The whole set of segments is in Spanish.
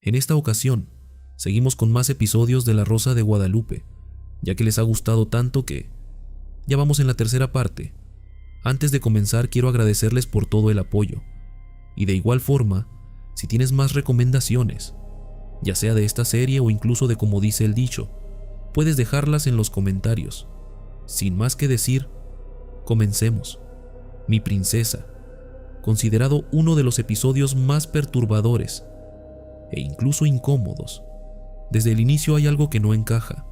En esta ocasión, seguimos con más episodios de La Rosa de Guadalupe, ya que les ha gustado tanto que ya vamos en la tercera parte. Antes de comenzar, quiero agradecerles por todo el apoyo. Y de igual forma, si tienes más recomendaciones, ya sea de esta serie o incluso de Como dice el dicho, puedes dejarlas en los comentarios. Sin más que decir, comencemos. Mi princesa, considerado uno de los episodios más perturbadores e incluso incómodos. Desde el inicio hay algo que no encaja.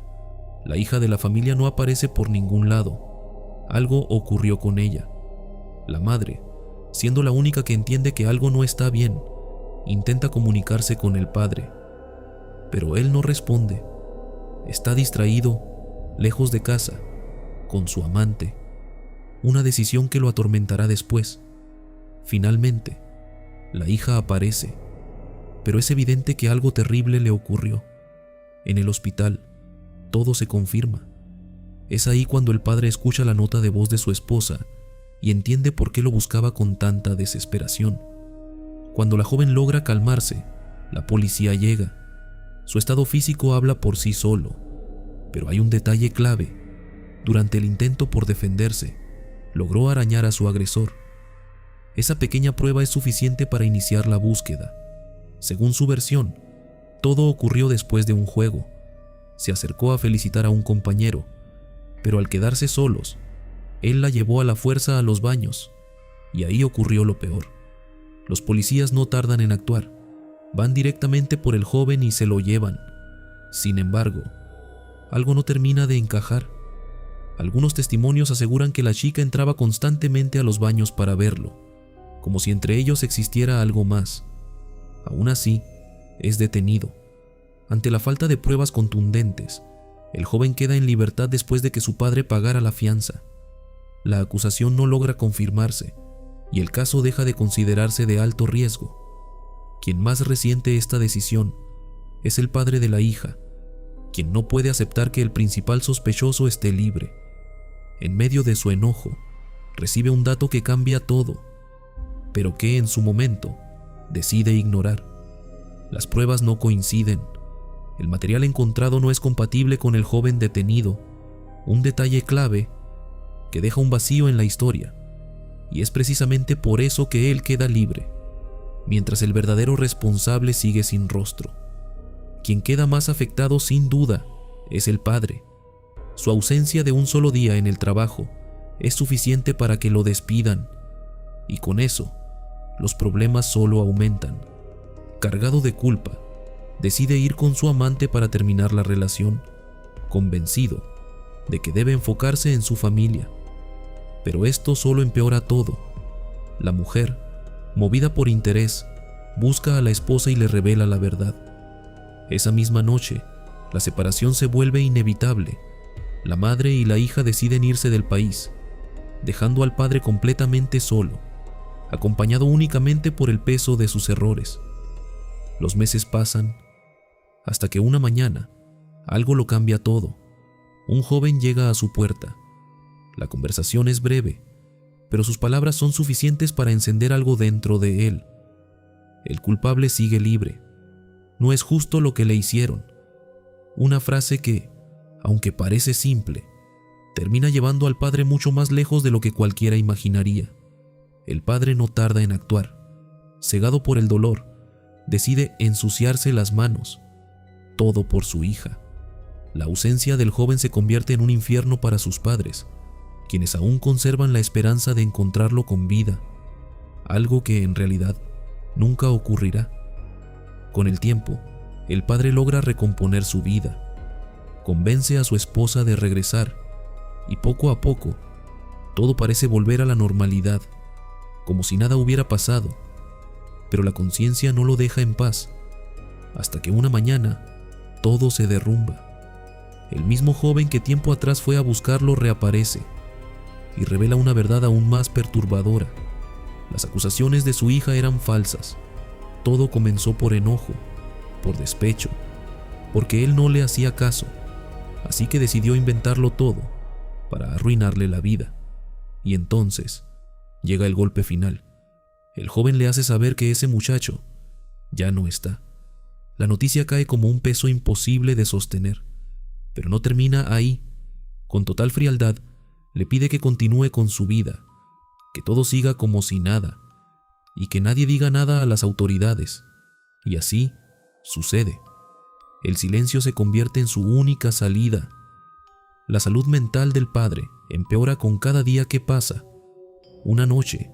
La hija de la familia no aparece por ningún lado. Algo ocurrió con ella. La madre, siendo la única que entiende que algo no está bien, intenta comunicarse con el padre, pero él no responde. Está distraído, lejos de casa, con su amante. Una decisión que lo atormentará después. Finalmente, la hija aparece, pero es evidente que algo terrible le ocurrió. En el hospital, todo se confirma. Es ahí cuando el padre escucha la nota de voz de su esposa y entiende por qué lo buscaba con tanta desesperación. Cuando la joven logra calmarse, la policía llega. Su estado físico habla por sí solo, pero hay un detalle clave. Durante el intento por defenderse, logró arañar a su agresor. Esa pequeña prueba es suficiente para iniciar la búsqueda. Según su versión, todo ocurrió después de un juego. Se acercó a felicitar a un compañero, pero al quedarse solos, él la llevó a la fuerza a los baños, y ahí ocurrió lo peor. Los policías no tardan en actuar. Van directamente por el joven y se lo llevan. Sin embargo, algo no termina de encajar. Algunos testimonios aseguran que la chica entraba constantemente a los baños para verlo, como si entre ellos existiera algo más. Aún así, es detenido. Ante la falta de pruebas contundentes, el joven queda en libertad después de que su padre pagara la fianza. La acusación no logra confirmarse y el caso deja de considerarse de alto riesgo. Quien más resiente esta decisión es el padre de la hija, quien no puede aceptar que el principal sospechoso esté libre. En medio de su enojo, recibe un dato que cambia todo, pero que en su momento decide ignorar. Las pruebas no coinciden. El material encontrado no es compatible con el joven detenido, un detalle clave que deja un vacío en la historia, y es precisamente por eso que él queda libre, mientras el verdadero responsable sigue sin rostro. Quien queda más afectado sin duda es el padre. Su ausencia de un solo día en el trabajo es suficiente para que lo despidan, y con eso, los problemas solo aumentan. Cargado de culpa, decide ir con su amante para terminar la relación, convencido de que debe enfocarse en su familia. Pero esto solo empeora todo. La mujer, movida por interés, busca a la esposa y le revela la verdad. Esa misma noche, la separación se vuelve inevitable. La madre y la hija deciden irse del país, dejando al padre completamente solo, acompañado únicamente por el peso de sus errores. Los meses pasan, hasta que una mañana, algo lo cambia todo. Un joven llega a su puerta. La conversación es breve, pero sus palabras son suficientes para encender algo dentro de él. El culpable sigue libre. No es justo lo que le hicieron. Una frase que, aunque parece simple, termina llevando al padre mucho más lejos de lo que cualquiera imaginaría. El padre no tarda en actuar. Cegado por el dolor, decide ensuciarse las manos. Todo por su hija. La ausencia del joven se convierte en un infierno para sus padres, quienes aún conservan la esperanza de encontrarlo con vida, algo que en realidad nunca ocurrirá. Con el tiempo, el padre logra recomponer su vida, convence a su esposa de regresar, y poco a poco, todo parece volver a la normalidad, como si nada hubiera pasado, pero la conciencia no lo deja en paz, hasta que una mañana todo se derrumba. El mismo joven que tiempo atrás fue a buscarlo reaparece y revela una verdad aún más perturbadora. Las acusaciones de su hija eran falsas. Todo comenzó por enojo, por despecho, porque él no le hacía caso, así que decidió inventarlo todo para arruinarle la vida. Y entonces llega el golpe final. El joven le hace saber que ese muchacho ya no está. La noticia cae como un peso imposible de sostener, pero no termina ahí. Con total frialdad, le pide que continúe con su vida, que todo siga como si nada, y que nadie diga nada a las autoridades. Y así sucede. El silencio se convierte en su única salida. La salud mental del padre empeora con cada día que pasa. Una noche,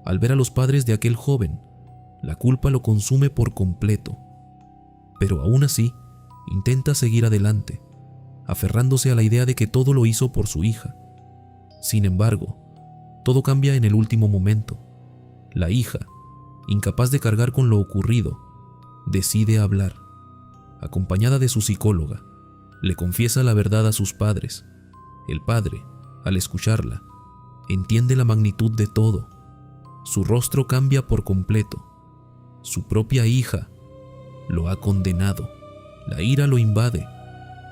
al ver a los padres de aquel joven, la culpa lo consume por completo. Pero aún así, intenta seguir adelante, aferrándose a la idea de que todo lo hizo por su hija. Sin embargo, todo cambia en el último momento. La hija, incapaz de cargar con lo ocurrido, decide hablar. Acompañada de su psicóloga, le confiesa la verdad a sus padres. El padre, al escucharla, entiende la magnitud de todo. Su rostro cambia por completo. Su propia hija lo ha condenado. La ira lo invade,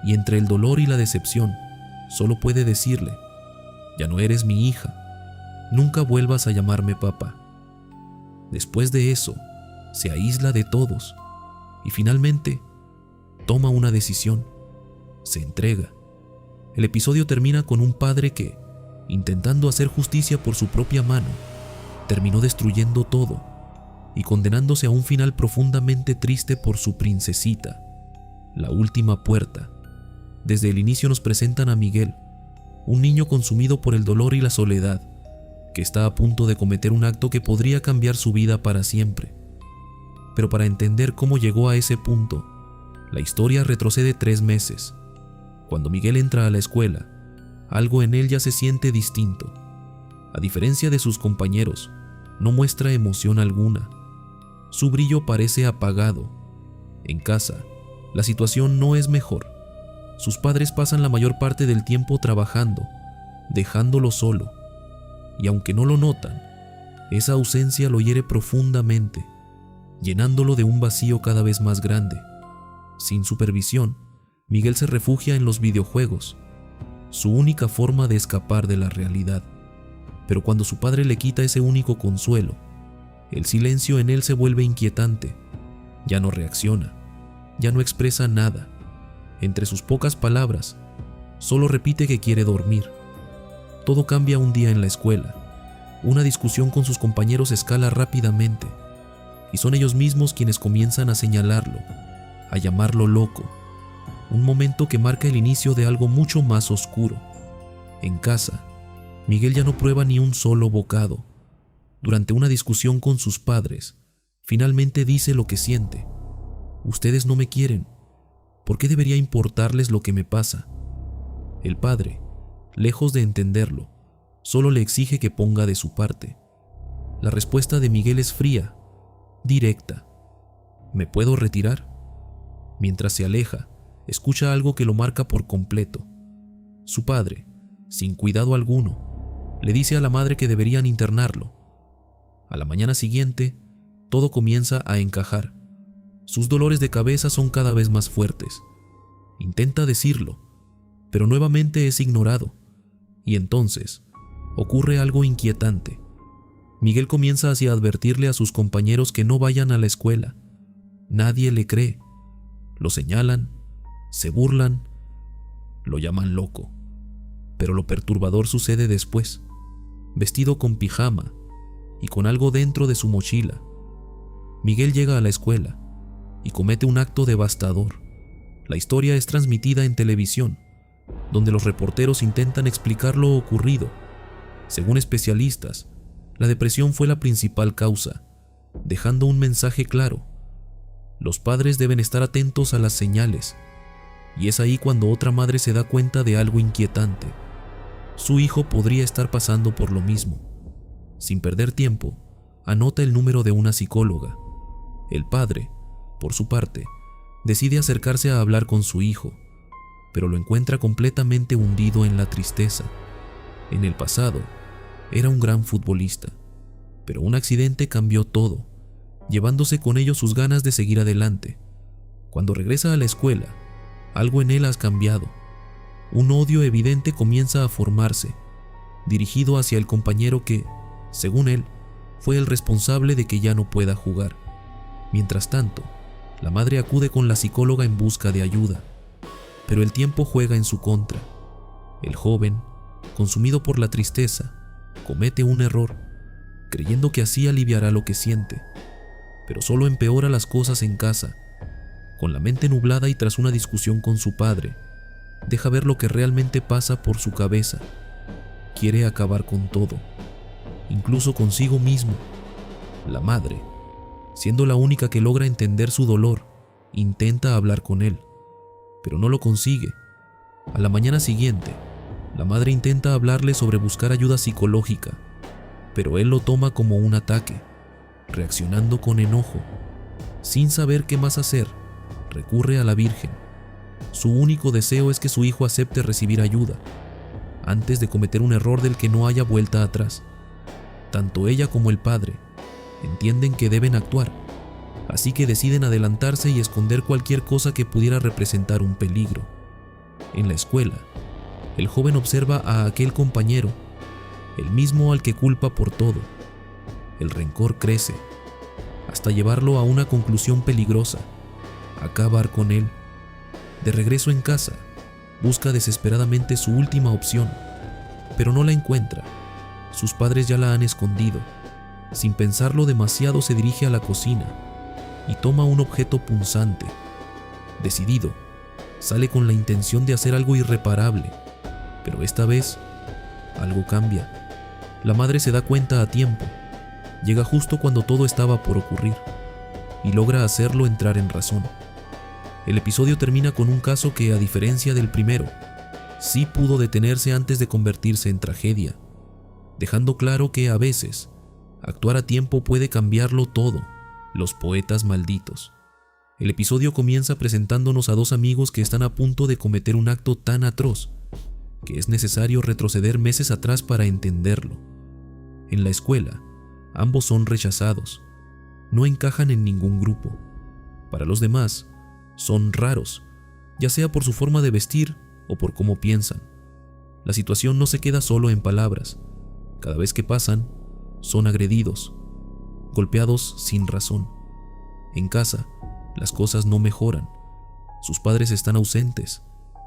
y entre el dolor y la decepción, solo puede decirle: ya no eres mi hija, nunca vuelvas a llamarme papá. Después de eso, se aísla de todos, y finalmente toma una decisión. Se entrega. El episodio termina con un padre que, intentando hacer justicia por su propia mano, terminó destruyendo todo y condenándose a un final profundamente triste por su princesita. La última puerta. Desde el inicio nos presentan a Miguel, un niño consumido por el dolor y la soledad, que está a punto de cometer un acto que podría cambiar su vida para siempre. Pero para entender cómo llegó a ese punto, la historia retrocede 3 meses. Cuando Miguel entra a la escuela, algo en él ya se siente distinto. A diferencia de sus compañeros, no muestra emoción alguna. Su brillo parece apagado. En casa, la situación no es mejor. Sus padres pasan la mayor parte del tiempo trabajando, dejándolo solo. Y aunque no lo notan, esa ausencia lo hiere profundamente, llenándolo de un vacío cada vez más grande. Sin supervisión, Miguel se refugia en los videojuegos, su única forma de escapar de la realidad. Pero cuando su padre le quita ese único consuelo, el silencio en él se vuelve inquietante. Ya no reacciona, ya no expresa nada. Entre sus pocas palabras, solo repite que quiere dormir. Todo cambia un día en la escuela. Una discusión con sus compañeros escala rápidamente, y son ellos mismos quienes comienzan a señalarlo, a llamarlo loco. Un momento que marca el inicio de algo mucho más oscuro. En casa, Miguel ya no prueba ni un solo bocado. Durante una discusión con sus padres, finalmente dice lo que siente: ustedes no me quieren. ¿Por qué debería importarles lo que me pasa? El padre, lejos de entenderlo, solo le exige que ponga de su parte. La respuesta de Miguel es fría, directa: ¿me puedo retirar? Mientras se aleja, escucha algo que lo marca por completo. Su padre, sin cuidado alguno, le dice a la madre que deberían internarlo. A la mañana siguiente, todo comienza a encajar. Sus dolores de cabeza son cada vez más fuertes. Intenta decirlo, pero nuevamente es ignorado. Y entonces, ocurre algo inquietante. Miguel comienza así a advertirle a sus compañeros que no vayan a la escuela. Nadie le cree. Lo señalan, se burlan, lo llaman loco. Pero lo perturbador sucede después. Vestido con pijama y con algo dentro de su mochila, Miguel llega a la escuela y comete un acto devastador. La historia es transmitida en televisión, donde los reporteros intentan explicar lo ocurrido. Según especialistas, la depresión fue la principal causa, dejando un mensaje claro: los padres deben estar atentos a las señales. Y es ahí cuando otra madre se da cuenta de algo inquietante. Su hijo podría estar pasando por lo mismo. Sin perder tiempo, anota el número de una psicóloga. El padre, por su parte, decide acercarse a hablar con su hijo, pero lo encuentra completamente hundido en la tristeza. En el pasado, era un gran futbolista, pero un accidente cambió todo, llevándose con ello sus ganas de seguir adelante. Cuando regresa a la escuela, algo en él ha cambiado. Un odio evidente comienza a formarse, dirigido hacia el compañero que, según él, fue el responsable de que ya no pueda jugar. Mientras tanto, La madre acude con la psicóloga en busca de ayuda, pero el tiempo juega en su contra. El joven, consumido por la tristeza, comete un error, creyendo que así aliviará lo que siente, pero solo empeora las cosas en casa. Con la mente nublada y tras una discusión con su padre, deja ver lo que realmente pasa por su cabeza. Quiere acabar con todo, incluso consigo mismo. La madre, siendo la única que logra entender su dolor, intenta hablar con él, pero no lo consigue. A la mañana siguiente, la madre intenta hablarle sobre buscar ayuda psicológica, pero él lo toma como un ataque, reaccionando con enojo. Sin saber qué más hacer, recurre a la Virgen. Su único deseo es que su hijo acepte recibir ayuda, antes de cometer un error del que no haya vuelta atrás. Tanto ella como el padre entienden que deben actuar, así que deciden adelantarse y esconder cualquier cosa que pudiera representar un peligro. En la escuela, el joven observa a aquel compañero, el mismo al que culpa por todo. El rencor crece, hasta llevarlo a una conclusión peligrosa: acabar con él. De regreso en casa, busca desesperadamente su última opción, pero no la encuentra. Sus padres ya la han escondido. Sin pensarlo demasiado, se dirige a la cocina y toma un objeto punzante. Decidido, sale con la intención de hacer algo irreparable, pero esta vez algo cambia. La madre se da cuenta a tiempo. Llega justo cuando todo estaba por ocurrir y logra hacerlo entrar en razón. El episodio termina con un caso que, a diferencia del primero, sí pudo detenerse antes de convertirse en tragedia, dejando claro que a veces actuar a tiempo puede cambiarlo todo. Los poetas malditos. El episodio comienza presentándonos a dos amigos que están a punto de cometer un acto tan atroz que es necesario retroceder meses atrás para entenderlo. En la escuela, ambos son rechazados. No encajan en ningún grupo. Para los demás, son raros, ya sea por su forma de vestir o por cómo piensan. La situación no se queda solo en palabras. Cada vez que pasan, son agredidos, golpeados sin razón. En casa, las cosas no mejoran. Sus padres están ausentes,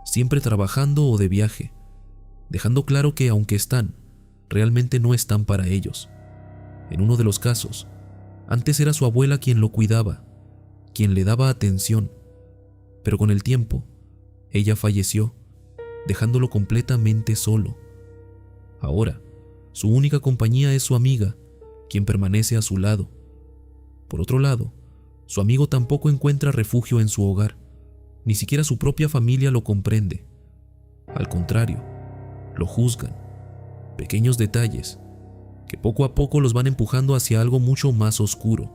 siempre trabajando o de viaje, dejando claro que aunque están, realmente no están para ellos. En uno de los casos, antes era su abuela quien lo cuidaba, quien le daba atención, pero con el tiempo, ella falleció, dejándolo completamente solo. Ahora, su única compañía es su amiga, quien permanece a su lado. Por otro lado, su amigo tampoco encuentra refugio en su hogar. Ni siquiera su propia familia lo comprende. Al contrario, lo juzgan. Pequeños detalles que poco a poco los van empujando hacia algo mucho más oscuro.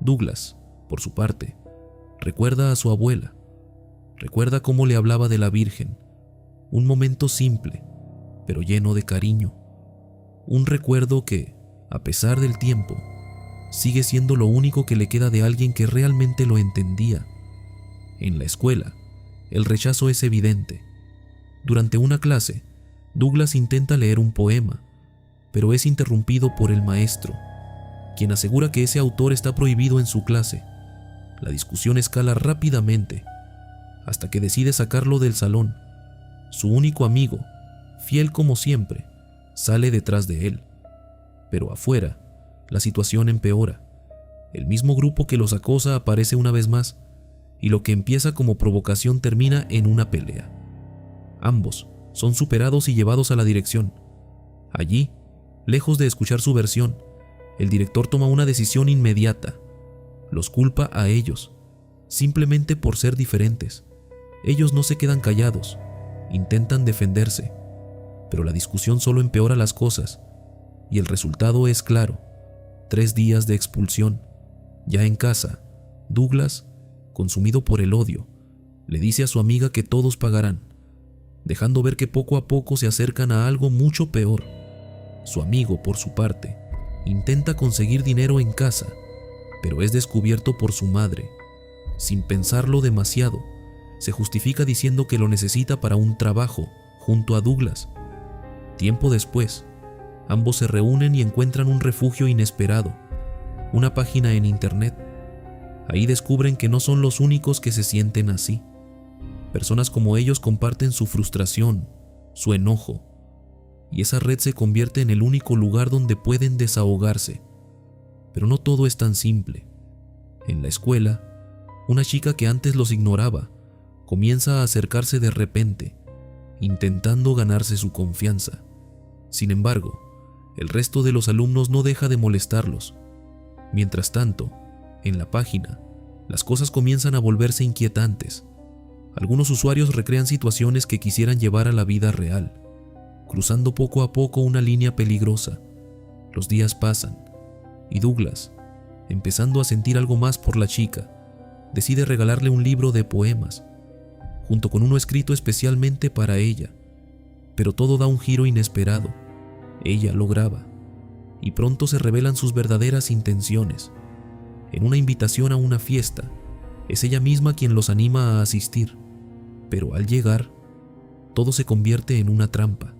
Douglas, por su parte, recuerda a su abuela. Recuerda cómo le hablaba de la Virgen. Un momento simple, pero lleno de cariño. Un recuerdo que, a pesar del tiempo, sigue siendo lo único que le queda de alguien que realmente lo entendía. En la escuela, el rechazo es evidente. Durante una clase, Douglas intenta leer un poema, pero es interrumpido por el maestro, quien asegura que ese autor está prohibido en su clase. La discusión escala rápidamente, hasta que decide sacarlo del salón. Su único amigo, fiel como siempre, sale detrás de él. Pero afuera, la situación empeora. El mismo grupo que los acosa aparece una vez más, y lo que empieza como provocación termina en una pelea. Ambos son superados y llevados a la dirección. Allí, lejos de escuchar su versión, el director toma una decisión inmediata. Los culpa a ellos, simplemente por ser diferentes. Ellos no se quedan callados, intentan defenderse, pero la discusión solo empeora las cosas, y el resultado es claro: 3 días de expulsión. Ya en casa, Douglas, consumido por el odio, le dice a su amiga que todos pagarán, dejando ver que poco a poco se acercan a algo mucho peor. Su amigo, por su parte, intenta conseguir dinero en casa, pero es descubierto por su madre. Sin pensarlo demasiado, se justifica diciendo que lo necesita para un trabajo junto a Douglas. Tiempo después, ambos se reúnen y encuentran un refugio inesperado: una página en internet. Ahí descubren que no son los únicos que se sienten así. Personas como ellos comparten su frustración, su enojo, y esa red se convierte en el único lugar donde pueden desahogarse. Pero no todo es tan simple. En la escuela, una chica que antes los ignoraba comienza a acercarse de repente, intentando ganarse su confianza. Sin embargo, el resto de los alumnos no deja de molestarlos. Mientras tanto, en la página, las cosas comienzan a volverse inquietantes. Algunos usuarios recrean situaciones que quisieran llevar a la vida real, cruzando poco a poco una línea peligrosa. Los días pasan, y Douglas, empezando a sentir algo más por la chica, decide regalarle un libro de poemas, junto con uno escrito especialmente para ella. Pero todo da un giro inesperado. Ella lo graba, y pronto se revelan sus verdaderas intenciones. En una invitación a una fiesta, es ella misma quien los anima a asistir, pero al llegar, todo se convierte en una trampa.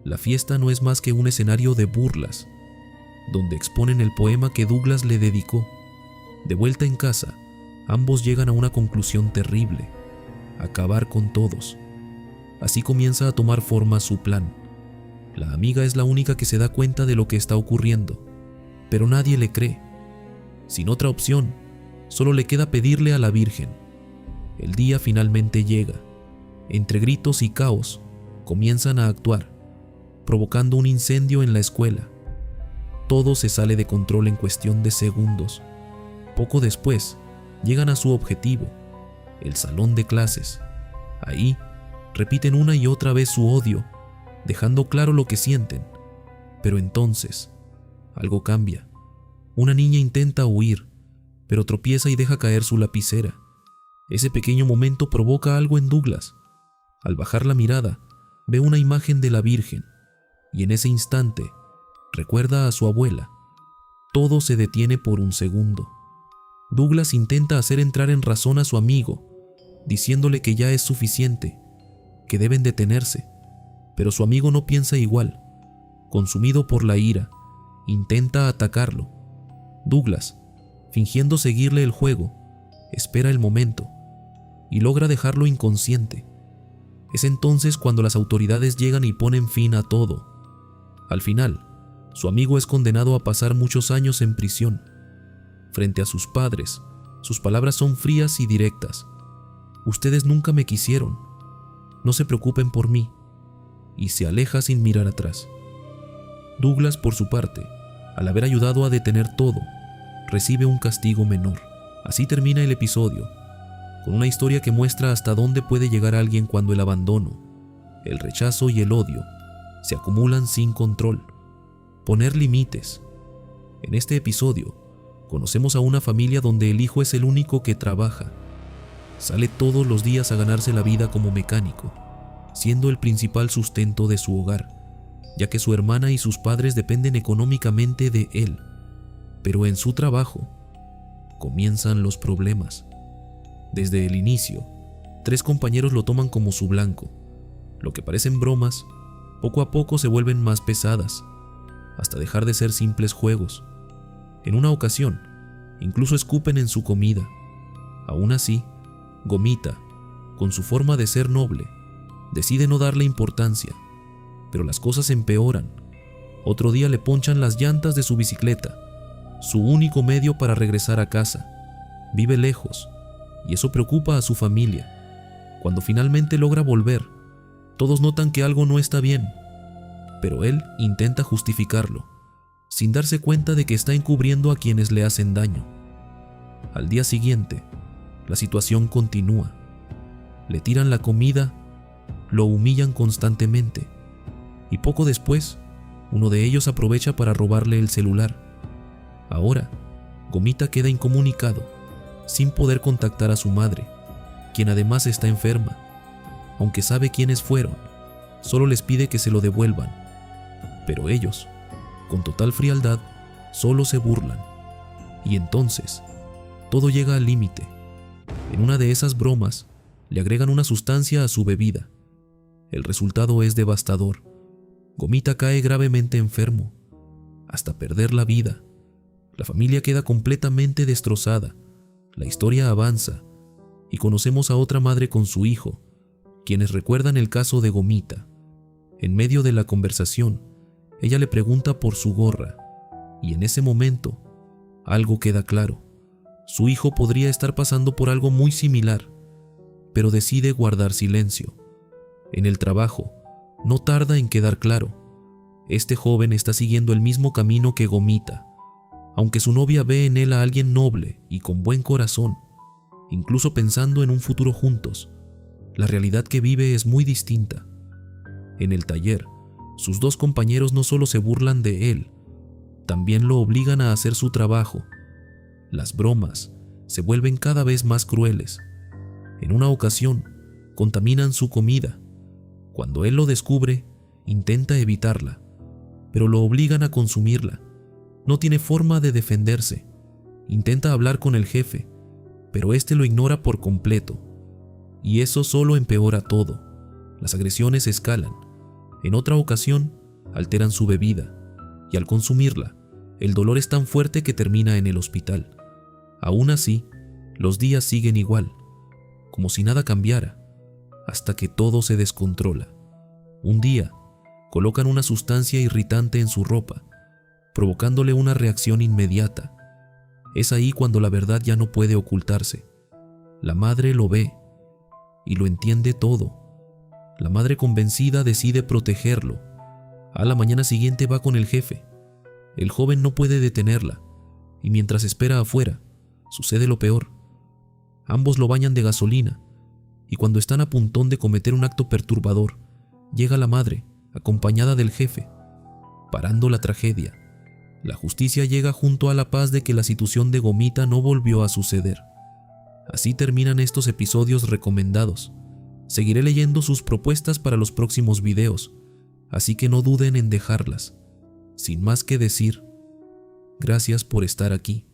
La fiesta no es más que un escenario de burlas, donde exponen el poema que Douglas le dedicó. De vuelta en casa, ambos llegan a una conclusión terrible: acabar con todos. Así comienza a tomar forma su plan. La amiga es la única que se da cuenta de lo que está ocurriendo, pero nadie le cree. Sin otra opción, solo le queda pedirle a la Virgen. El día finalmente llega. Entre gritos y caos, comienzan a actuar, provocando un incendio en la escuela. Todo se sale de control en cuestión de segundos. Poco después, llegan a su objetivo, el salón de clases. Ahí, repiten una y otra vez su odio, dejando claro lo que sienten. Pero entonces, algo cambia. Una niña intenta huir, pero tropieza y deja caer su lapicera. Ese pequeño momento provoca algo en Douglas. Al bajar la mirada, ve una imagen de la Virgen, y en ese instante, recuerda a su abuela. Todo se detiene por un segundo. Douglas intenta hacer entrar en razón a su amigo, diciéndole que ya es suficiente, que deben detenerse, pero su amigo no piensa igual. Consumido por la ira, intenta atacarlo. Douglas, fingiendo seguirle el juego, espera el momento y logra dejarlo inconsciente. Es entonces cuando las autoridades llegan y ponen fin a todo. Al final, su amigo es condenado a pasar muchos años en prisión. Frente a sus padres, sus palabras son frías y directas. Ustedes nunca me quisieron. No se preocupen por mí. Y se aleja sin mirar atrás. Douglas, por su parte, al haber ayudado a detener todo, recibe un castigo menor. Así termina el episodio, con una historia que muestra hasta dónde puede llegar alguien cuando el abandono, el rechazo y el odio se acumulan sin control. Poner límites. En este episodio, conocemos a una familia donde el hijo es el único que trabaja. Sale todos los días a ganarse la vida como mecánico, siendo el principal sustento de su hogar, ya que su hermana y sus padres dependen económicamente de él. Pero en su trabajo, comienzan los problemas. Desde el inicio, 3 compañeros lo toman como su blanco. Lo que parecen bromas, poco a poco se vuelven más pesadas, hasta dejar de ser simples juegos. En una ocasión, incluso escupen en su comida. Aún así, Gomita, con su forma de ser noble, decide no darle importancia, pero las cosas empeoran. Otro día le ponchan las llantas de su bicicleta, su único medio para regresar a casa. Vive lejos, y eso preocupa a su familia. Cuando finalmente logra volver, todos notan que algo no está bien, pero él intenta justificarlo, sin darse cuenta de que está encubriendo a quienes le hacen daño. Al día siguiente, la situación continúa. Le tiran la comida, lo humillan constantemente, y poco después, uno de ellos aprovecha para robarle el celular. Ahora, Gomita queda incomunicado, sin poder contactar a su madre, quien además está enferma. Aunque sabe quiénes fueron, solo les pide que se lo devuelvan. Pero ellos, con total frialdad, solo se burlan. Y entonces, todo llega al límite. En una de esas bromas, le agregan una sustancia a su bebida. El resultado es devastador. Gomita cae gravemente enfermo, hasta perder la vida. La familia queda completamente destrozada, La historia avanza y conocemos a otra madre con su hijo, quienes recuerdan el caso de Gomita. En medio de la conversación, ella le pregunta por su gorra, y en ese momento, algo queda claro. Su hijo podría estar pasando por algo muy similar, pero decide guardar silencio. En el trabajo, no tarda en quedar claro. Este joven está siguiendo el mismo camino que Gomita, aunque su novia ve en él a alguien noble y con buen corazón, incluso pensando en un futuro juntos. La realidad que vive es muy distinta. En el taller, sus dos compañeros no solo se burlan de él, también lo obligan a hacer su trabajo. Las bromas se vuelven cada vez más crueles. En una ocasión, contaminan su comida. Cuando él lo descubre, intenta evitarla, pero lo obligan a consumirla. No tiene forma de defenderse. Intenta hablar con el jefe, pero este lo ignora por completo. Y eso solo empeora todo. Las agresiones escalan. En otra ocasión, alteran su bebida, y al consumirla, el dolor es tan fuerte que termina en el hospital. Aún así, los días siguen igual, como si nada cambiara, hasta que todo se descontrola. Un día, colocan una sustancia irritante en su ropa, provocándole una reacción inmediata. Es ahí cuando la verdad ya no puede ocultarse. La madre lo ve y lo entiende todo. La madre, convencida, decide protegerlo. A la mañana siguiente va con el jefe. El joven no puede detenerla, y mientras espera afuera, sucede lo peor. Ambos lo bañan de gasolina, y cuando están a puntón de cometer un acto perturbador, llega la madre, acompañada del jefe, parando la tragedia. La justicia llega junto a la paz de que la situación de Gomita no volvió a suceder. Así terminan estos episodios recomendados. Seguiré leyendo sus propuestas para los próximos videos, así que no duden en dejarlas. Sin más que decir, gracias por estar aquí.